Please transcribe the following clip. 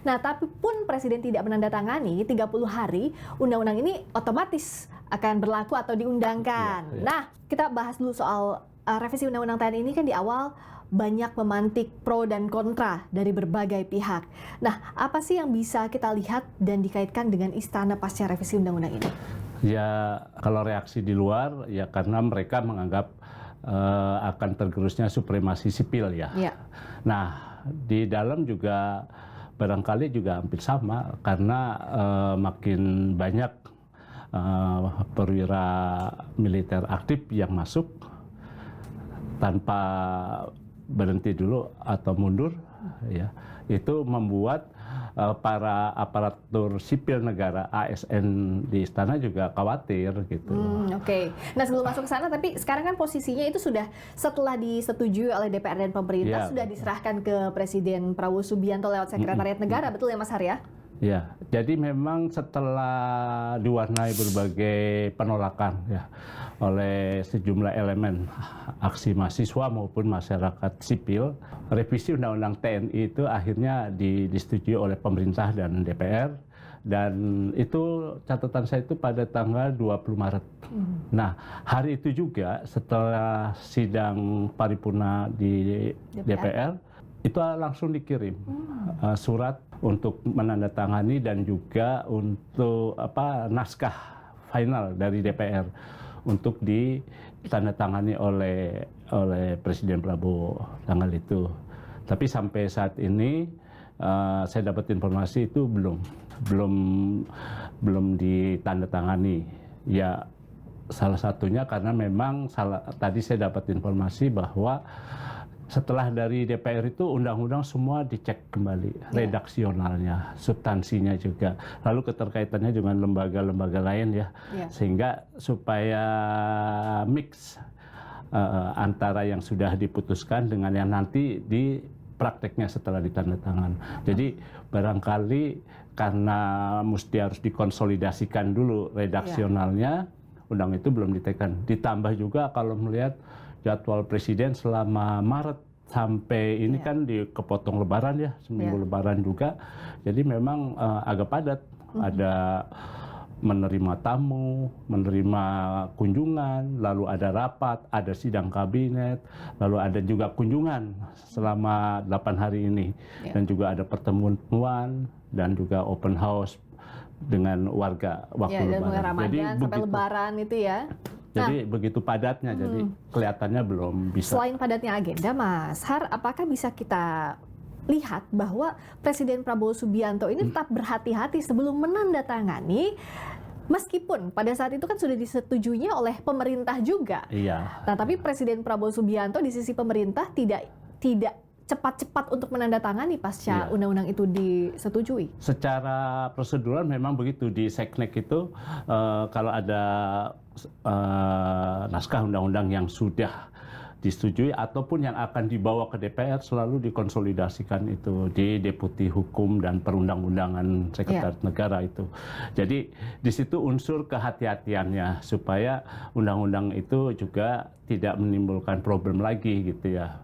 Nah, tapi pun Presiden tidak menandatangani 30 hari, undang-undang ini otomatis akan berlaku atau diundangkan. Iya. Nah, kita bahas dulu soal revisi Undang-Undang TNI ini kan di awal banyak memantik pro dan kontra dari berbagai pihak. Nah, apa sih yang bisa kita lihat dan dikaitkan dengan istana pasca revisi Undang-Undang ini? Ya, kalau reaksi di luar, ya karena mereka menganggap akan tergerusnya supremasi sipil ya. Ya. Nah, di dalam juga barangkali juga hampir sama, karena makin banyak perwira militer aktif yang masuk tanpa berhenti dulu atau mundur, ya, itu membuat para aparatur sipil negara ASN di istana juga khawatir gitu. Oke. Nah, sebelum masuk ke sana, tapi sekarang kan posisinya itu sudah setelah disetujui oleh DPR dan pemerintah, Ya, sudah diserahkan ke Presiden Prabowo Subianto lewat Sekretariat Negara, betul ya Mas Har ya? Ya, jadi memang setelah diwarnai berbagai penolakan ya oleh sejumlah elemen aksi mahasiswa maupun masyarakat sipil, revisi Undang-Undang TNI itu akhirnya disetujui oleh pemerintah dan DPR, dan itu catatan saya itu pada tanggal 20 Maret. Nah, hari itu juga setelah sidang paripurna di DPR itu langsung dikirim surat untuk menandatangani dan juga untuk naskah final dari DPR untuk ditandatangani oleh Presiden Prabowo tanggal itu. Tapi sampai saat ini saya dapat informasi itu belum ditandatangani. Ya, salah satunya karena memang tadi saya dapat informasi bahwa setelah dari DPR itu undang-undang semua dicek kembali, redaksionalnya, substansinya juga, lalu keterkaitannya dengan lembaga-lembaga lain ya, sehingga supaya mix antara yang sudah diputuskan dengan yang nanti di prakteknya setelah ditandatangan. Jadi barangkali karena mesti harus dikonsolidasikan dulu redaksionalnya, undang itu belum ditekan. Ditambah juga kalau melihat jadwal Presiden selama Maret sampai ini kan kepotong Lebaran ya, seminggu Lebaran juga. Jadi memang agak padat. Ada menerima tamu, menerima kunjungan, lalu ada rapat, ada sidang kabinet, lalu ada juga kunjungan selama 8 hari ini. Dan juga ada pertemuan dan juga open house dengan warga waktu Lebaran. Ramadan jadi sampai Lebaran itu ya. Jadi begitu padatnya, jadi kelihatannya belum bisa. Selain padatnya agenda, Mas Har, apakah bisa kita lihat bahwa Presiden Prabowo Subianto ini tetap berhati-hati sebelum menandatangani, meskipun pada saat itu kan sudah disetujuinya oleh pemerintah juga. Iya. Nah, tapi Presiden Prabowo Subianto di sisi pemerintah tidak cepat-cepat untuk menandatangani pasca undang-undang itu disetujui. Secara prosedural memang begitu, di Seknek itu kalau ada naskah undang-undang yang sudah disetujui ataupun yang akan dibawa ke DPR selalu dikonsolidasikan itu di Deputi Hukum dan Perundang-undangan Sekretariat Negara itu. Jadi di situ unsur kehati-hatiannya supaya undang-undang itu juga tidak menimbulkan problem lagi gitu ya.